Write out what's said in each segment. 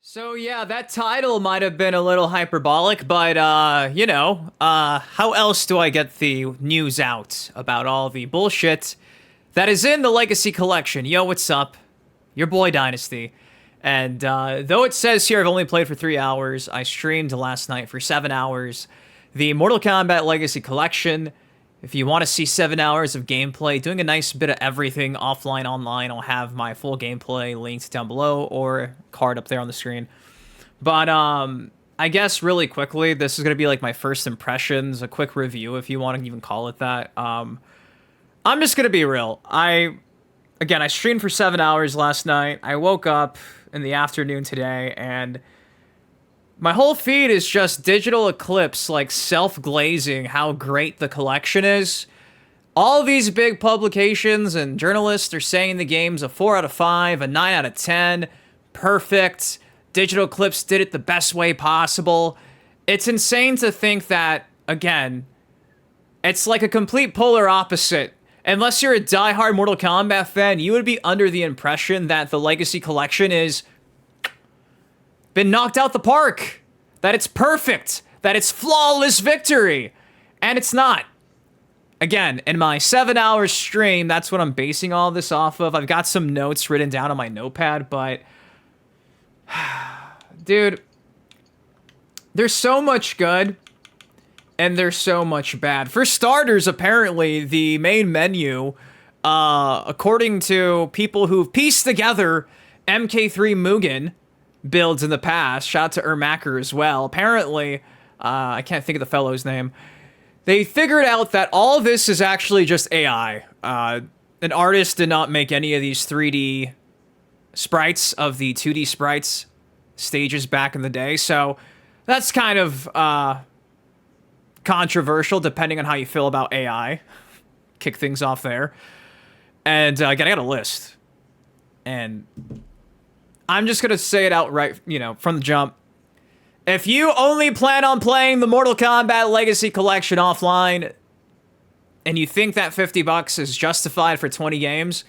So yeah, that title might have been a little hyperbolic, but how else do I get the news out about all the bullshit that is in the Legacy Collection? Yo, what's up? Your boy Dynasty. And though it says here I've only played for 3 hours, I streamed last night for 7 hours. The Mortal Kombat Legacy Collection. If you want to see 7 hours of gameplay, doing a nice bit of everything offline, online, I'll have my full gameplay linked down below or card up there on the screen. But I guess really quickly, this is going to be like my first impressions, a quick review if you want to even call it that. I'm just going to be real. I streamed for 7 hours last night. I woke up in the afternoon today and my whole feed is just digital eclipse, like self-glazing how great the collection is. All these big publications and journalists are saying the game's a 4 out of 5, a 9 out of 10, perfect. Digital Eclipse did it the best way possible. It's insane to think that, again, it's like a complete polar opposite. Unless you're a diehard Mortal Kombat fan, you would be under the impression that the Legacy Collection is been knocked out the park, that it's perfect, that it's flawless victory, and it's not. Again, in my 7 hour stream, that's what I'm basing all this off of. I've got some notes written down on my notepad, but dude, there's so much good and there's so much bad. For starters, apparently the main menu, according to people who've pieced together MK3 Mugen builds in the past, shout out to Ermacker as well. Apparently, I can't think of the fellow's name. They figured out that all of this is actually just AI. An artist did not make any of these 3D sprites of the 2D sprites stages back in the day. So that's kind of controversial depending on how you feel about AI. Kick things off there. And again, I got a list. And I'm just going to say it outright, from the jump. If you only plan on playing the Mortal Kombat Legacy Collection offline, and you think that $50 is justified for 20 games,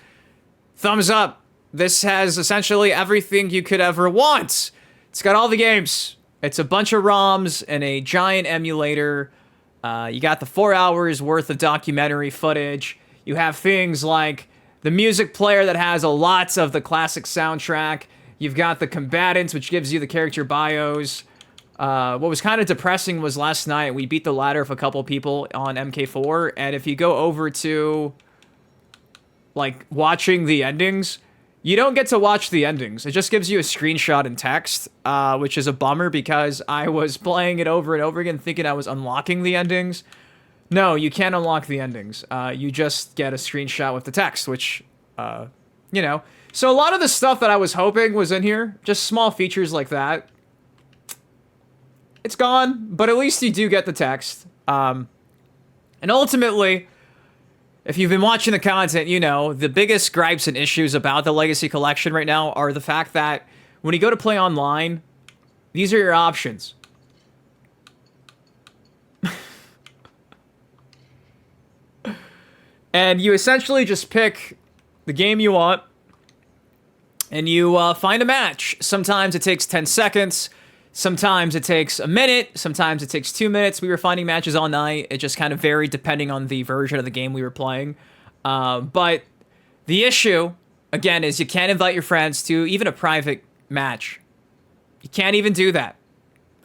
thumbs up. This has essentially everything you could ever want. It's got all the games. It's a bunch of ROMs and a giant emulator. You got the 4 hours worth of documentary footage. You have things like the music player that has a lot of the classic soundtrack. You've got the combatants, which gives you the character bios. What was kind of depressing was last night, we beat the ladder of a couple people on MK4, and if you go over to, like, watching the endings, you don't get to watch the endings. It just gives you a screenshot in text, which is a bummer because I was playing it over and over again thinking I was unlocking the endings. No, you can't unlock the endings. You just get a screenshot with the text, which, So a lot of the stuff that I was hoping was in here, just small features like that, it's gone, but at least you do get the text. And ultimately, if you've been watching the content, the biggest gripes and issues about the Legacy Collection right now are the fact that when you go to play online, these are your options. And you essentially just pick the game you want, and you find a match. Sometimes it takes 10 seconds. Sometimes it takes a minute. Sometimes it takes 2 minutes. We were finding matches all night. It just kind of varied depending on the version of the game we were playing. But the issue, again, is you can't invite your friends to even a private match. You can't even do that.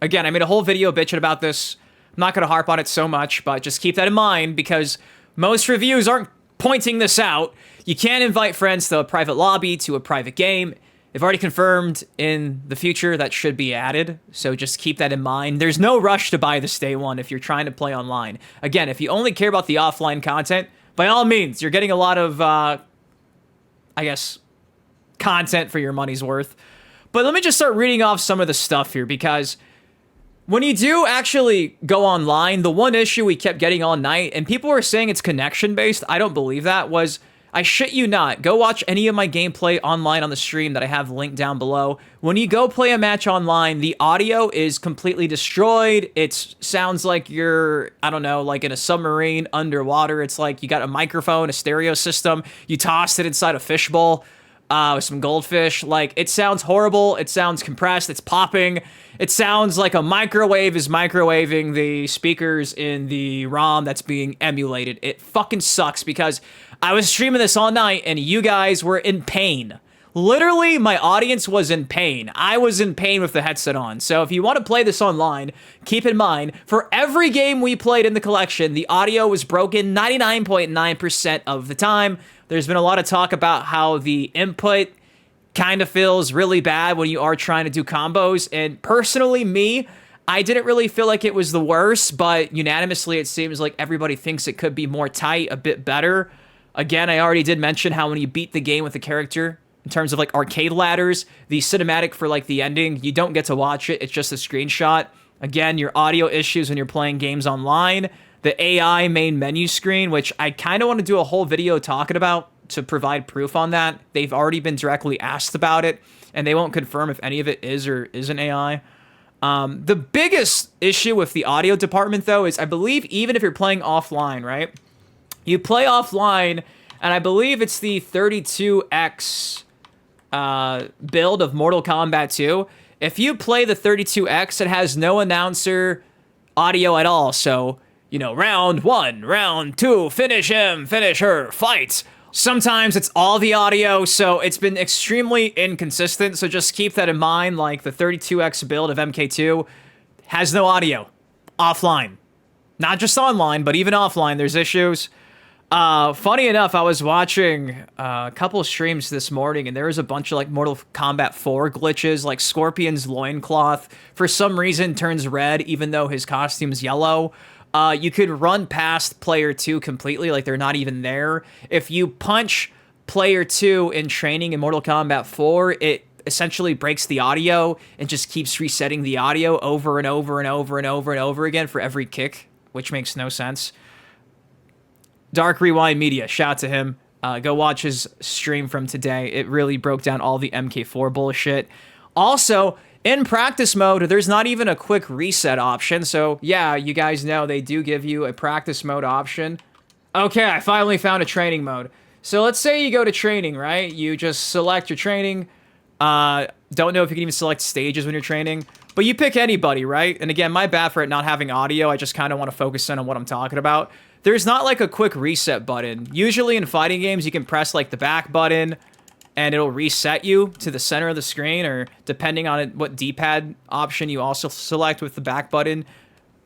Again, I made a whole video bitching about this. I'm not going to harp on it so much, but just keep that in mind because most reviews aren't pointing this out. You can't invite friends to a private lobby, to a private game. They've already confirmed in the future that should be added, so just keep that in mind. There's no rush to buy this day one if you're trying to play online. Again, if you only care about the offline content, by all means, you're getting a lot of, content for your money's worth. But let me just start reading off some of the stuff here, because when you do actually go online, the one issue we kept getting all night, and people were saying it's connection-based, I don't believe that, was, I shit you not, go watch any of my gameplay online on the stream that I have linked down below. When you go play a match online, the audio is completely destroyed. It sounds like you're, like in a submarine underwater. It's like you got a microphone, a stereo system, you tossed it inside a fishbowl. with some goldfish. Like, it sounds horrible. It sounds compressed. It's popping. It sounds like a microwave is microwaving the speakers in the ROM that's being emulated. It fucking sucks because I was streaming this all night and you guys were in pain. Literally, my audience was in pain. I was in pain with the headset on. So if you want to play this online, keep in mind, for every game we played in the collection, the audio was broken 99.9% of the time. There's been a lot of talk about how the input kind of feels really bad when you are trying to do combos. And personally, I didn't really feel like it was the worst, but unanimously, it seems like everybody thinks it could be more tight, a bit better. Again, I already did mention how when you beat the game with a character, in terms of like arcade ladders, the cinematic for like the ending, you don't get to watch it. It's just a screenshot. Again, your audio issues when you're playing games online. The AI main menu screen, which I kind of want to do a whole video talking about to provide proof on that. They've already been directly asked about it, and they won't confirm if any of it is or isn't AI. The biggest issue with the audio department, though, is I believe even if you're playing offline, right? You play offline, and I believe it's the 32X build of Mortal Kombat 2. If you play the 32X, it has no announcer audio at all. So, you know, round 1, round 2, finish him, finish her, fight. Sometimes it's all the audio, so it's been extremely inconsistent. So just keep that in mind. Like the 32X build of MK2 has no audio offline. Not just online, but even offline, there's issues. Funny enough, I was watching a couple streams this morning, and there was a bunch of like Mortal Kombat 4 glitches, like Scorpion's loincloth for some reason turns red even though his costume's yellow. You could run past player 2 completely, like they're not even there. If you punch player 2 in training in Mortal Kombat 4, it essentially breaks the audio and just keeps resetting the audio over and over and over and over and over again for every kick, which makes no sense. Dark Rewind Media, shout out to him. Go watch his stream from today. It really broke down all the MK4 bullshit. Also, in practice mode, there's not even a quick reset option. So yeah, you guys know they do give you a practice mode option. Okay, I finally found a training mode. So let's say you go to training, right? You just select your training. Don't know if you can even select stages when you're training, but you pick anybody, right? And again, my bad for it not having audio. I just kind of want to focus in on what I'm talking about. There's not like a quick reset button. Usually in fighting games, you can press like the back button and it'll reset you to the center of the screen, or depending on what D-pad option you also select with the back button,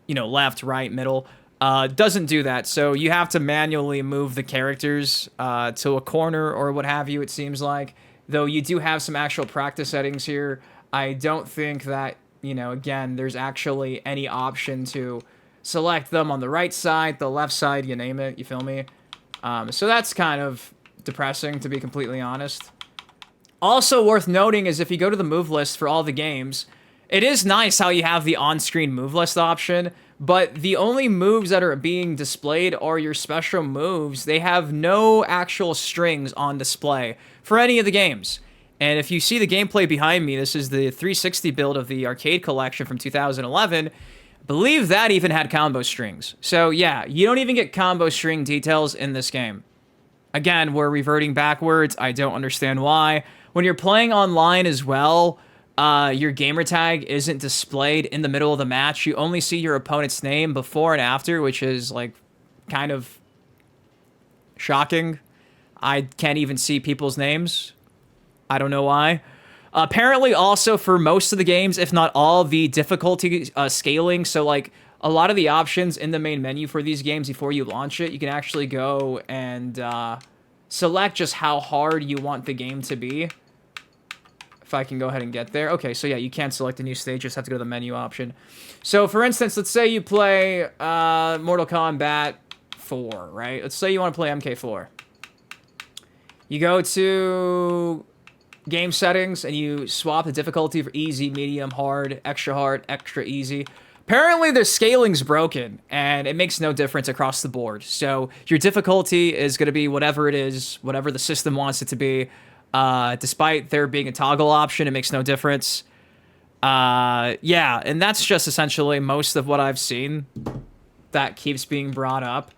you know, left, right, middle, doesn't do that. So you have to manually move the characters to a corner or what have you, it seems like. Though you do have some actual practice settings here. I don't think that, you know, again, there's actually any option to select them on the right side, the left side, you name it, you feel me? So that's kind of depressing, to be completely honest. Also worth noting is if you go to the move list for all the games, it is nice how you have the on-screen move list option, but the only moves that are being displayed are your special moves. They have no actual strings on display for any of the games. And if you see the gameplay behind me, this is the 360 build of the arcade collection from 2011. I believe that even had combo strings. So yeah, you don't even get combo string details in this game. Again, we're reverting backwards. I don't understand why. When you're playing online as well, your gamer tag isn't displayed in the middle of the match. You only see your opponent's name before and after, which is like kind of shocking. I can't even see people's names. I don't know why. Apparently also for most of the games, if not all, the difficulty scaling. So like a lot of the options in the main menu for these games before you launch it, you can actually go and select just how hard you want the game to be. If I can go ahead and get there. Okay, so yeah, you can't select a new stage, just have to go to the menu option. So for instance, let's say you play Mortal Kombat 4, right? Let's say you want to play MK4. You go to game settings and you swap the difficulty for easy, medium, hard, extra easy. Apparently the scaling's broken and it makes no difference across the board. So your difficulty is going to be whatever it is, whatever the system wants it to be. Despite there being a toggle option, it makes no difference. Yeah, and that's just essentially most of what I've seen that keeps being brought up.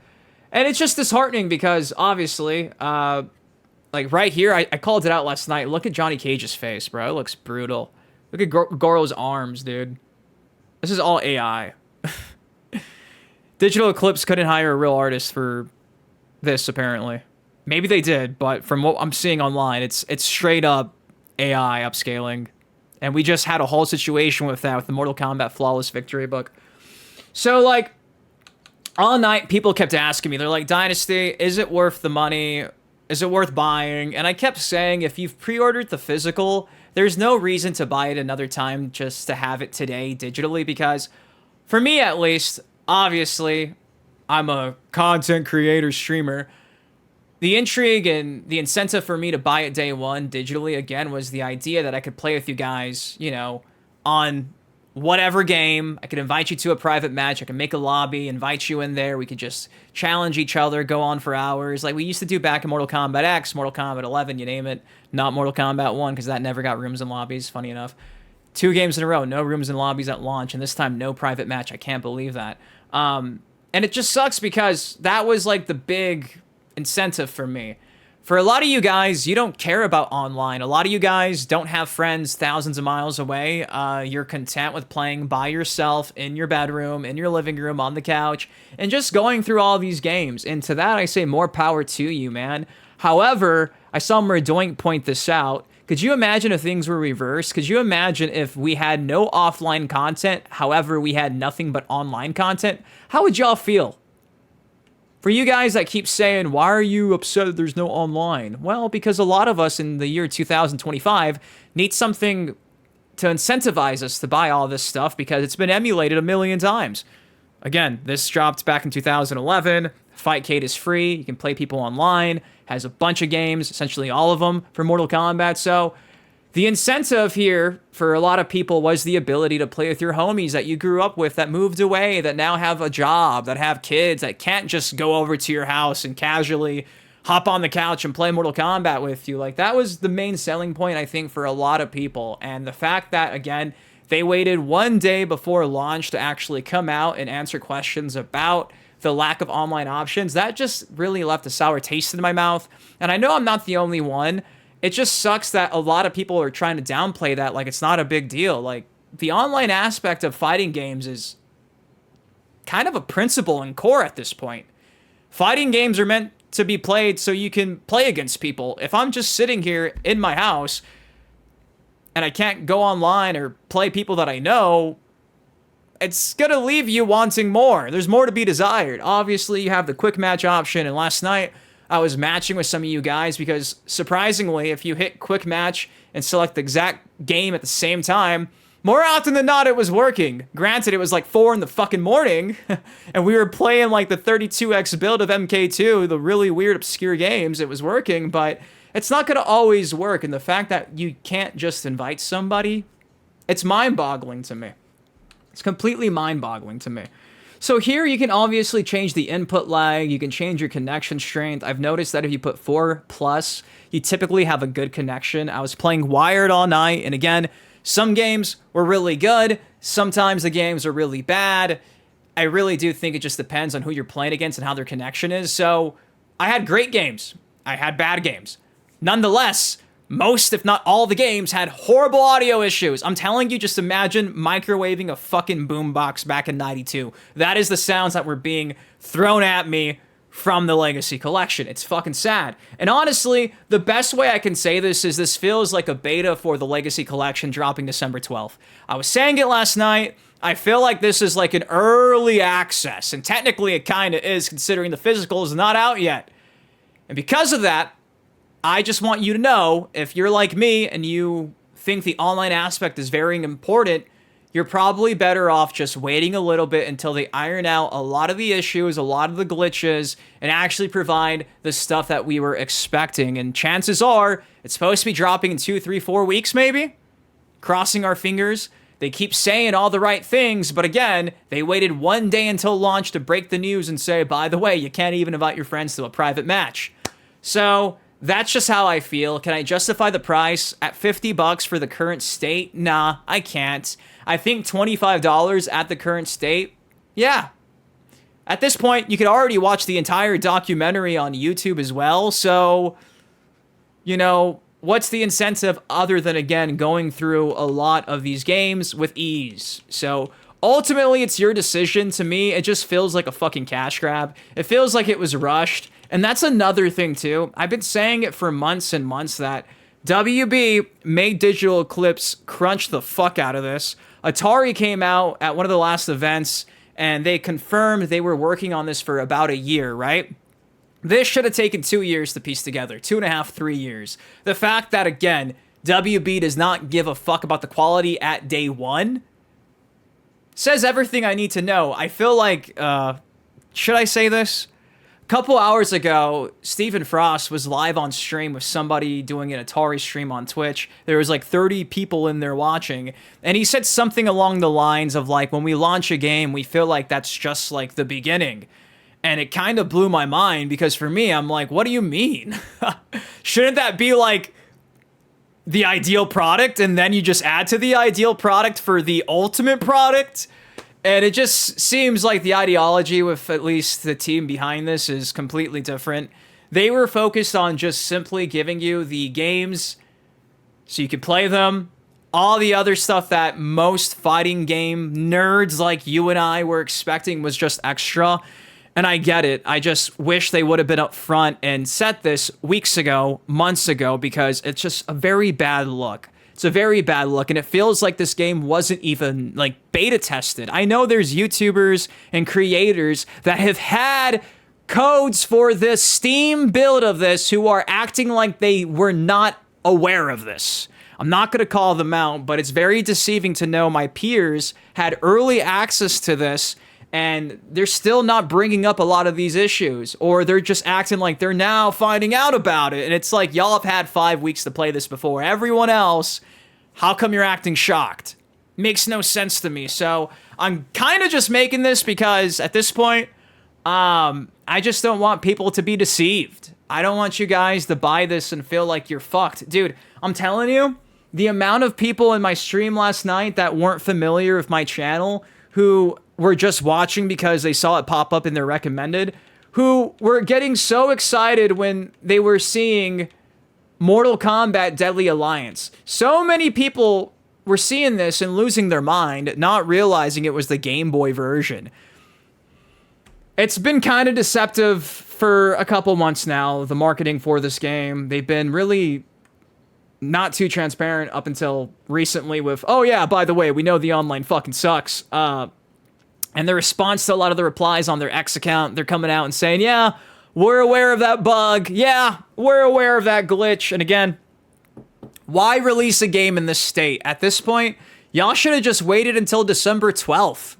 And it's just disheartening because, obviously, Like right here, I called it out last night. Look at Johnny Cage's face, bro. It looks brutal. Look at Goro's arms, dude. This is all AI. Digital Eclipse couldn't hire a real artist for this, apparently. Maybe they did, but from what I'm seeing online, it's straight up AI upscaling. And we just had a whole situation with that, with the Mortal Kombat Flawless Victory book. So, like, all night, people kept asking me, they're like, Dynasty, is it worth the money? Is it worth buying? And I kept saying, if you've pre-ordered the physical, there's no reason to buy it another time just to have it today digitally, because for me at least, obviously, I'm a content creator, streamer. The intrigue and the incentive for me to buy it day one digitally, again, was the idea that I could play with you guys, you know, on whatever game. I could invite you to a private match. I could make a lobby, invite you in there. We could just challenge each other, go on for hours like we used to do back in Mortal Kombat X, Mortal Kombat 11, you name it. Not Mortal Kombat 1, because that never got rooms and lobbies, funny enough. 2 games in a row, no rooms and lobbies at launch, and this time no private match. I can't believe that. And it just sucks because that was like the big incentive for me. For a lot of you guys, you don't care about online. A lot of you guys don't have friends thousands of miles away. You're content with playing by yourself in your bedroom, in your living room, on the couch, and just going through all these games. And to that, I say more power to you, man. However, I saw Murdoink point this out. Could you imagine if things were reversed? Could you imagine if we had no offline content, however, we had nothing but online content? How would y'all feel? For you guys that keep saying, why are you upset that there's no online? Well, because a lot of us in the year 2025 need something to incentivize us to buy all this stuff because it's been emulated a million times. Again, this dropped back in 2011. Fightcade is free. You can play people online. Has a bunch of games, essentially all of them for Mortal Kombat. So the incentive here for a lot of people was the ability to play with your homies that you grew up with, that moved away, that now have a job, that have kids, that can't just go over to your house and casually hop on the couch and play Mortal Kombat with you. Like, that was the main selling point, I think, for a lot of people. And the fact that, again, they waited one day before launch to actually come out and answer questions about the lack of online options, that just really left a sour taste in my mouth. And I know I'm not the only one. It just sucks that a lot of people are trying to downplay that like it's not a big deal. Like, the online aspect of fighting games is kind of a principle and core at this point. Fighting games are meant to be played so you can play against people. If I'm just sitting here in my house and I can't go online or play people that I know, it's gonna leave you wanting more. There's more to be desired. Obviously, you have the quick match option, and last night I was matching with some of you guys because, surprisingly, if you hit quick match and select the exact game at the same time, more often than not, it was working. Granted, it was like 4 in the fucking morning, and we were playing like the 32x build of MK2, the really weird, obscure games. It was working, but it's not gonna always work, and the fact that you can't just invite somebody, it's mind-boggling to me. It's completely mind-boggling to me. So here you can obviously change the input lag, you can change your connection strength. I've noticed that if you put 4+, you typically have a good connection. I was playing wired all night, and again, some games were really good, sometimes the games are really bad. I really do think it just depends on who you're playing against and how their connection is. So I had great games, I had bad games. Nonetheless, most, if not all, the games had horrible audio issues. I'm telling you, just imagine microwaving a fucking boombox back in '92. That is the sounds that were being thrown at me from the Legacy Collection. It's fucking sad. And honestly, the best way I can say this is this feels like a beta for the Legacy Collection dropping December 12th. I was saying it last night. I feel like this is like an early access, and technically it kind of is, considering the physical is not out yet. And because of that, I just want you to know, if you're like me and you think the online aspect is very important, you're probably better off just waiting a little bit until they iron out a lot of the issues, a lot of the glitches, and actually provide the stuff that we were expecting. And chances are, it's supposed to be dropping in 2, 3, 4 weeks maybe? Crossing our fingers. They keep saying all the right things, but again, they waited one day until launch to break the news and say, by the way, you can't even invite your friends to a private match. So that's just how I feel. Can I justify the price at $50 for the current state? Nah, I can't. I think $25 at the current state? Yeah. At this point, you could already watch the entire documentary on YouTube as well, so you know, what's the incentive other than, again, going through a lot of these games with ease? So ultimately, it's your decision. To me, it just feels like a fucking cash grab. It feels like it was rushed. And that's another thing, too. I've been saying it for months and months that WB made Digital Eclipse crunch the fuck out of this. Atari came out at one of the last events, and they confirmed they were working on this for about a year, right? This should have taken 2 years to piece together. 2.5, 3 years. The fact that, again, WB does not give a fuck about the quality at day one says everything I need to know. I feel like, should I say this? A couple hours ago, Stephen Frost was live on stream with somebody doing an Atari stream on Twitch. There was like 30 people in there watching, and he said something along the lines of like, when we launch a game, we feel like that's just like the beginning. And it kind of blew my mind because for me, I'm like, what do you mean? Shouldn't that be like the ideal product, and then you just add to the ideal product for the ultimate product? And it just seems like the ideology with at least the team behind this is completely different. They were focused on just simply giving you the games so you could play them. All the other stuff that most fighting game nerds like you and I were expecting was just extra. And I get it. I just wish they would have been up front and said this weeks ago, months ago, because it's just a very bad look. It's a very bad look, and it feels like this game wasn't even, like, beta tested. I know there's YouTubers and creators that have had codes for the Steam build of this who are acting like they were not aware of this. I'm not going to call them out, but it's very deceiving to know my peers had early access to this, and they're still not bringing up a lot of these issues, or they're just acting like they're now finding out about it. And it's like, y'all have had 5 weeks to play this before everyone else. How come you're acting shocked? Makes no sense to me. So I'm kind of just making this because at this point, I just don't want people to be deceived. I don't want you guys to buy this and feel like you're fucked. Dude, I'm telling you, the amount of people in my stream last night that weren't familiar with my channel, who were just watching because they saw it pop up in their recommended, who were getting so excited when they were seeing Mortal Kombat Deadly Alliance. So many people were seeing this and losing their mind, not realizing it was the Game Boy version. It's been kind of deceptive for a couple months now, the marketing for this game. They've been really not too transparent up until recently with, oh yeah, by the way, we know the online fucking sucks. And the response to a lot of the replies on their X account, they're coming out and saying, yeah, we're aware of that bug. Yeah, we're aware of that glitch. And again, why release a game in this state? At this point, y'all should have just waited until December 12th.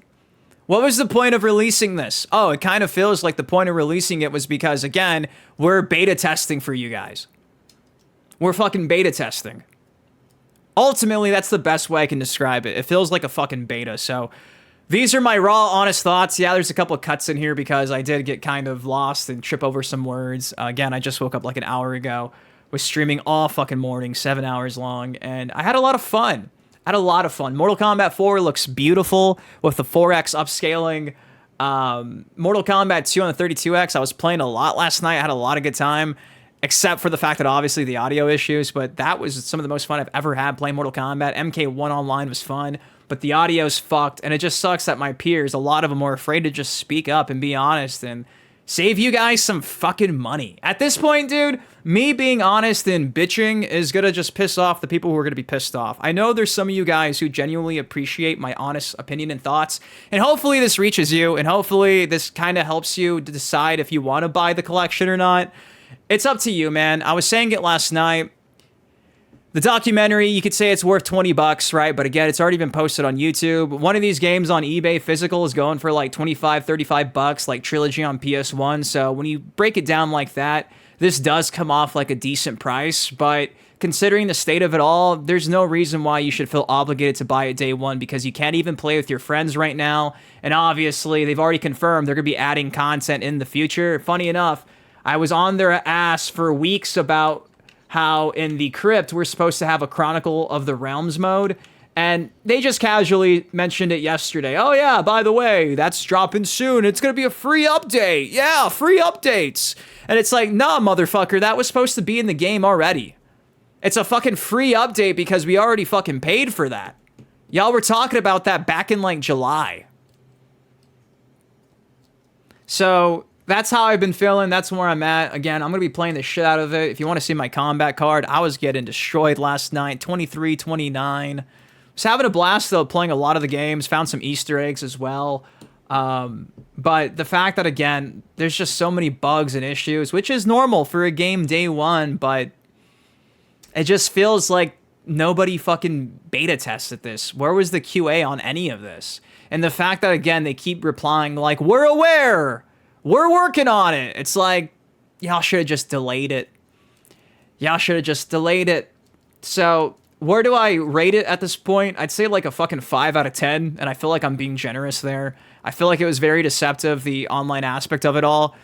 What was the point of releasing this? Oh, it kind of feels like the point of releasing it was because, again, we're beta testing for you guys. We're fucking beta testing. Ultimately, that's the best way I can describe it. It feels like a fucking beta, so these are my raw, honest thoughts. Yeah, there's a couple of cuts in here because I did get kind of lost and trip over some words. Again, I just woke up like an hour ago. Was streaming all fucking morning, 7 hours long, and I had a lot of fun. Mortal Kombat 4 looks beautiful with the 4X upscaling. Mortal Kombat 2 on the 32X, I was playing a lot last night. I had a lot of good time, except for the fact that obviously the audio issues, but that was some of the most fun I've ever had playing Mortal Kombat. MK1 Online was fun, but the audio's fucked, and it just sucks that my peers, a lot of them are afraid to just speak up and be honest and save you guys some fucking money. At this point, dude, me being honest and bitching is gonna just piss off the people who are gonna be pissed off. I know there's some of you guys who genuinely appreciate my honest opinion and thoughts, and hopefully this reaches you, and hopefully this kind of helps you to decide if you want to buy the collection or not. It's up to you, man. I was saying it last night. The documentary, you could say it's worth 20 bucks, right? But again, it's already been posted on YouTube. One of these games on eBay physical is going for like 25, 35 bucks, like Trilogy on PS1. So when you break it down like that, this does come off like a decent price. But considering the state of it all, there's no reason why you should feel obligated to buy it day one, because you can't even play with your friends right now. And obviously, they've already confirmed they're going to be adding content in the future. Funny enough, I was on their ass for weeks about how in the crypt we're supposed to have a Chronicle of the Realms mode, and they just casually mentioned it yesterday. Oh yeah, by the way, that's dropping soon. It's gonna be a free update. Yeah, free updates. And it's like, nah, motherfucker, that was supposed to be in the game already. It's a fucking free update because we already fucking paid for that. Y'all were talking about that back in like July. So that's how I've been feeling. That's where I'm at. Again, I'm going to be playing the shit out of it. If you want to see my combat card, I was getting destroyed last night. 23, 29. Was having a blast, though, playing a lot of the games. Found some Easter eggs as well. But the fact that, again, there's just so many bugs and issues, which is normal for a game day one, but it just feels like nobody fucking beta tested this. Where was the QA on any of this? And the fact that, again, they keep replying like, we're aware. We're working on it. It's like, y'all should have just delayed it. Y'all should have just delayed it. So where do I rate it at this point? I'd say like a fucking 5 out of 10. And I feel like I'm being generous there. I feel like it was very deceptive, the online aspect of it all.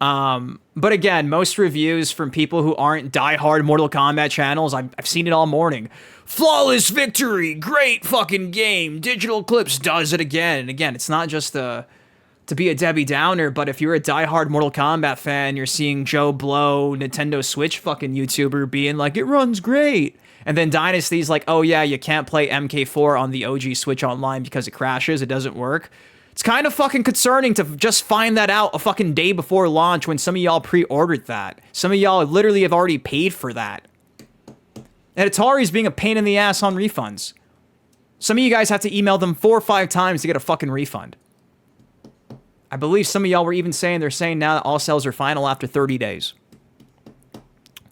But again, most reviews from people who aren't diehard Mortal Kombat channels, I've seen it all morning. Flawless victory, great fucking game. Digital Clips does it again. And again, it's not just to be a Debbie Downer, but if you're a diehard Mortal Kombat fan, you're seeing Joe Blow, Nintendo Switch fucking YouTuber being like, it runs great. And then Dynasty's like, oh yeah, you can't play MK4 on the OG Switch Online because it crashes, it doesn't work. It's kind of fucking concerning to just find that out a fucking day before launch when some of y'all pre-ordered that. Some of y'all literally have already paid for that. And Atari's being a pain in the ass on refunds. Some of you guys have to email them 4 or 5 times to get a fucking refund. I believe some of y'all were even saying they're saying now that all sales are final after 30 days.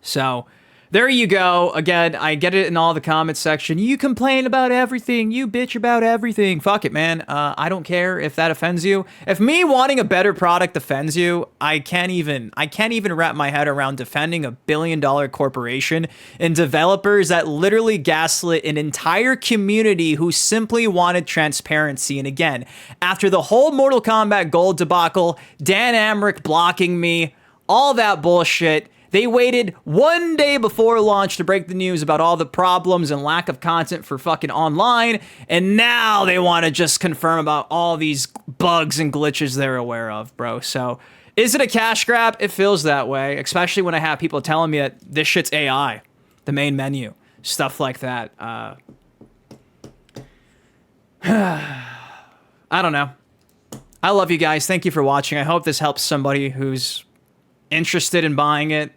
So there you go. Again, I get it in all the comments section. You complain about everything. You bitch about everything. Fuck it, man. I don't care if that offends you. If me wanting a better product offends you, I can't even wrap my head around defending a billion-dollar corporation and developers that literally gaslit an entire community who simply wanted transparency. And again, after the whole Mortal Kombat Gold debacle, Dan Amrich blocking me, all that bullshit, they waited 1 day before launch to break the news about all the problems and lack of content for fucking online, and now they want to just confirm about all these bugs and glitches they're aware of, bro. So, is it a cash grab? It feels that way, especially when I have people telling me that this shit's AI, the main menu, stuff like that. I don't know. I love you guys. Thank you for watching. I hope this helps somebody who's interested in buying it.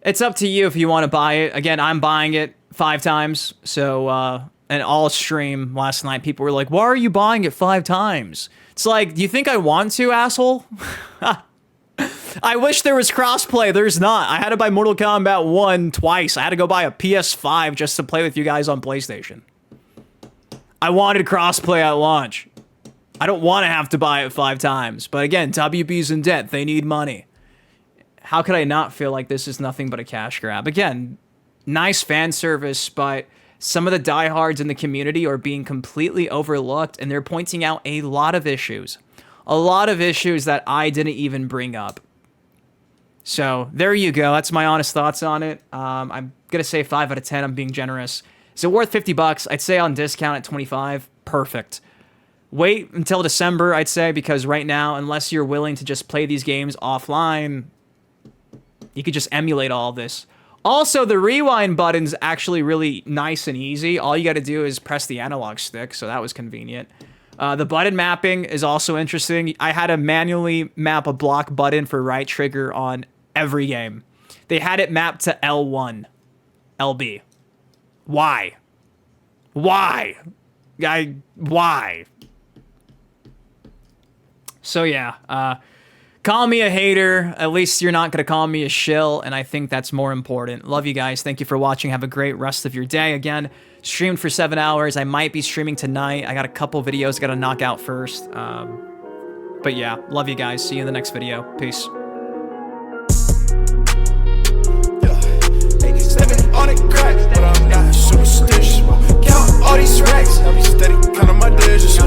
It's up to you if you want to buy it. Again, I'm buying it 5 times. So, and all stream last night, people were like, why are you buying it 5 times? It's like, do you think I want to, asshole? I wish there was crossplay. There's not. I had to buy Mortal Kombat 1 twice. I had to go buy a PS5 just to play with you guys on PlayStation. I wanted crossplay at launch. I don't want to have to buy it 5 times. But again, WB's in debt. They need money. How could I not feel like this is nothing but a cash grab? Again, nice fan service, but some of the diehards in the community are being completely overlooked, and they're pointing out a lot of issues. A lot of issues that I didn't even bring up. So, there you go. That's my honest thoughts on it. I'm going to say 5 out of 10. I'm being generous. Is it worth $50? I'd say on discount at 25. Perfect. Wait until December, I'd say, because right now, unless you're willing to just play these games offline, you could just emulate all this. Also, the rewind button's actually really nice and easy. All you got to do is press the analog stick, so that was convenient. The button mapping is also interesting. I had to manually map a block button for right trigger on every game. They had it mapped to L1, LB. Why? Why? Why? So yeah, call me a hater. At least you're not going to call me a shill, and I think that's more important. Love you guys. Thank you for watching. Have a great rest of your day. Again, streamed for 7 hours. I might be streaming tonight. I got a couple videos I got to knock out first. But yeah, love you guys. See you in the next video. Peace. On it crack, but I'm not superstitious. Count all these racks, I'll be steady, counting my digits.